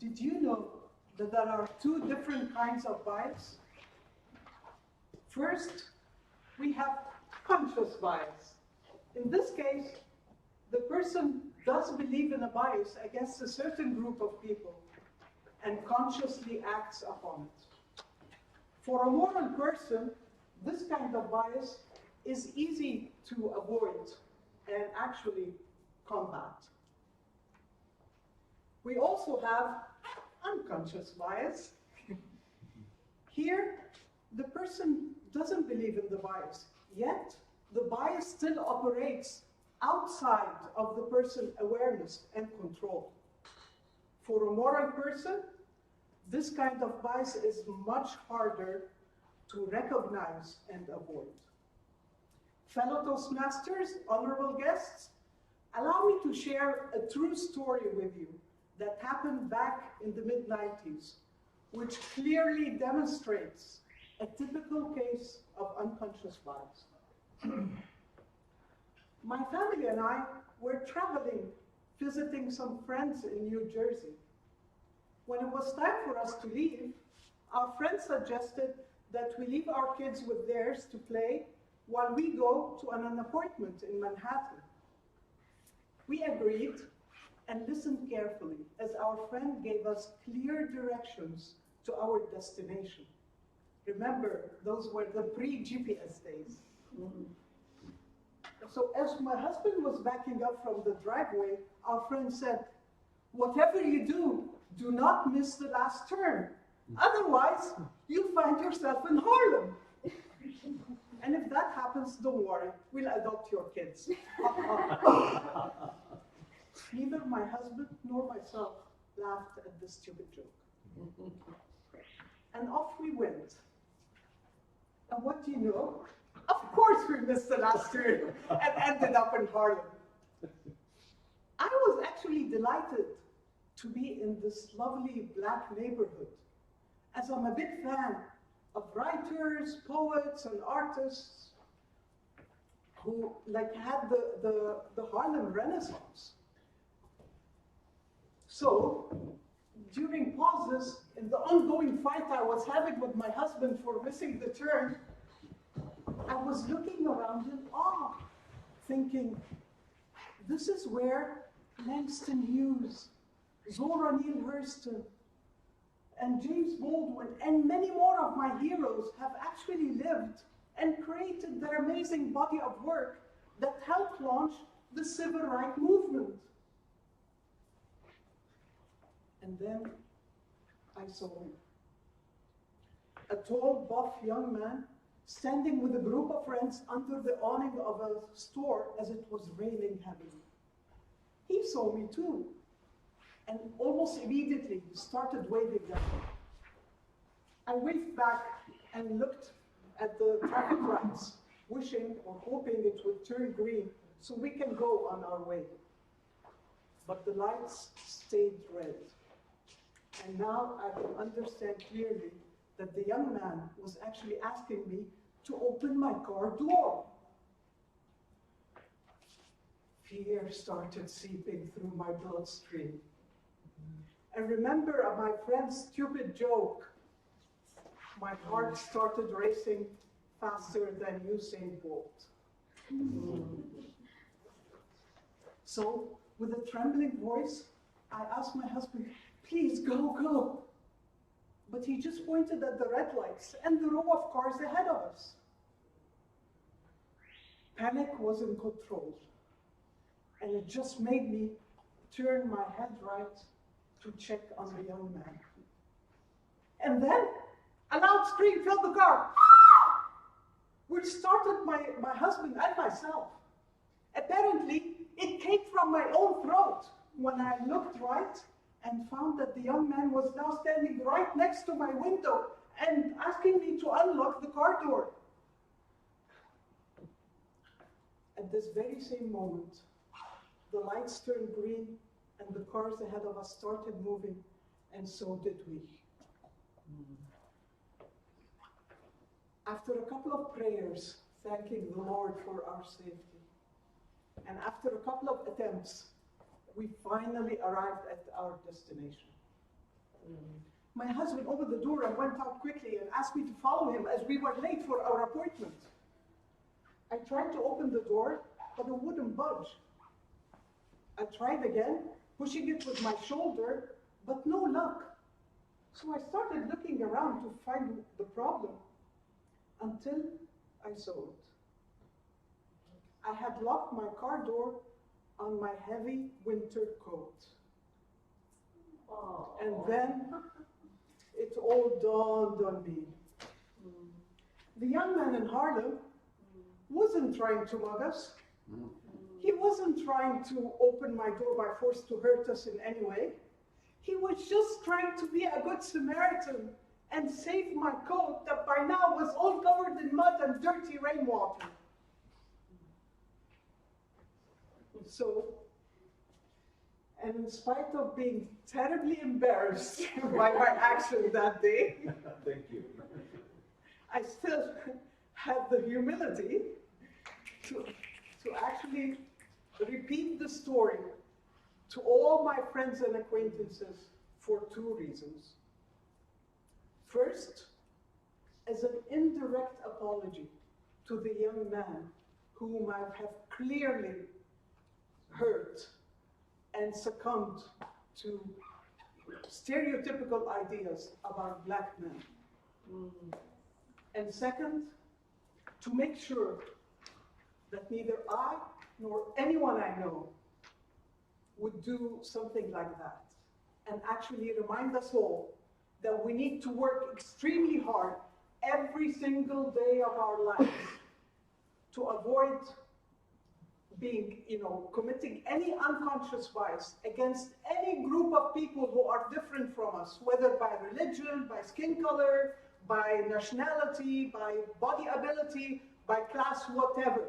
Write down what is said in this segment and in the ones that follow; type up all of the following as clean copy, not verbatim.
Did you know that there are two different kinds of bias? First, we have conscious bias. In this case, the person does believe in a bias against a certain group of people and consciously acts upon it. For a moral person, this kind of bias is easy to avoid and actually combat. We also have unconscious bias. Here, the person doesn't believe in the bias, yet the bias still operates outside of the person's awareness and control. For a moral person, this kind of bias is much harder to recognize and avoid. Fellow ToastMasters, honorable guests, allow me to share a true story with you that happened back in the mid-90s, which clearly demonstrates a typical case of unconscious bias. My family and I were traveling, visiting some friends in New Jersey. When it was time for us to leave, our friend suggested that we leave our kids with theirs to play while we go to an appointment in Manhattan. We agreed and listened carefully as our friend gave us clear directions to our destination. Remember, those were the pre-GPS days. So as my husband was backing up from the driveway, our friend said, "Whatever you do, do not miss the last turn. Otherwise, you find yourself in Harlem. And if that happens, don't worry, we'll adopt your kids." Neither my husband nor myself laughed at this stupid joke. And off we went. And what do you know? Of course we missed the last turn and ended up in Harlem. I was actually delighted to be in this lovely Black neighborhood, as I'm a big fan of writers, poets, and artists who had the Harlem Renaissance. So, during pauses in the ongoing fight I was having with my husband for missing the turn, I was looking around in awe, thinking, this is where Langston Hughes, Zora Neale Hurston, and James Baldwin, and many more of my heroes have actually lived and created their amazing body of work that helped launch the civil rights movement. And then I saw him. A tall, buff young man standing with a group of friends under the awning of a store as it was raining heavily. He saw me too, and almost immediately started waving at me. I waved back and looked at the traffic lights, wishing or hoping it would turn green so we can go on our way. But the lights stayed red. And now I can understand clearly that the young man was actually asking me to open my car door. Fear started seeping through my bloodstream. And remember my friend's stupid joke. My heart started racing faster than Usain Bolt. So, with a trembling voice, I asked my husband, "Please go, go." But he just pointed at the red lights and the row of cars ahead of us. Panic was in control, and it just made me turn my head right to check on the young man. And then a loud scream filled the car, which startled my husband and myself. Apparently, it came from my own throat when I looked right and found that the young man was now standing right next to my window and asking me to unlock the car door. At this very same moment, the lights turned green and the cars ahead of us started moving, and so did we. After a couple of prayers, thanking the Lord for our safety, and after a couple of attempts we finally arrived at our destination. My husband opened the door and went out quickly and asked me to follow him as we were late for our appointment. I tried to open the door, but it wouldn't budge. I tried again, pushing it with my shoulder, but no luck. So I started looking around to find the problem until I saw it. I had locked my car door on my heavy winter coat. Oh. And then it all dawned on me. The young man in Harlem wasn't trying to mug us. He wasn't trying to open my door by force to hurt us in any way. He was just trying to be a good Samaritan and save my coat that by now was all covered in mud and dirty rainwater. So, and in spite of being terribly embarrassed by my action that day, Thank you. I still had the humility to actually repeat the story to all my friends and acquaintances for two reasons. First, as an indirect apology to the young man whom I have clearly hurt and succumbed to stereotypical ideas about black men. And second, to make sure that neither I nor anyone I know would do something like that, and actually remind us all that we need to work extremely hard every single day of our lives to avoid being, committing any unconscious bias against any group of people who are different from us, whether by religion, by skin color, by nationality, by body ability, by class, whatever,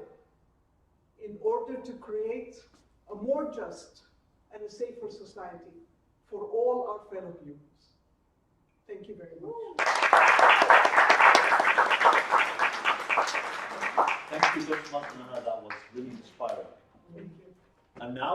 in order to create a more just and a safer society for all our fellow humans. Thank you very much. Thank you so much, Nahla. That was really inspiring. Thank you. And now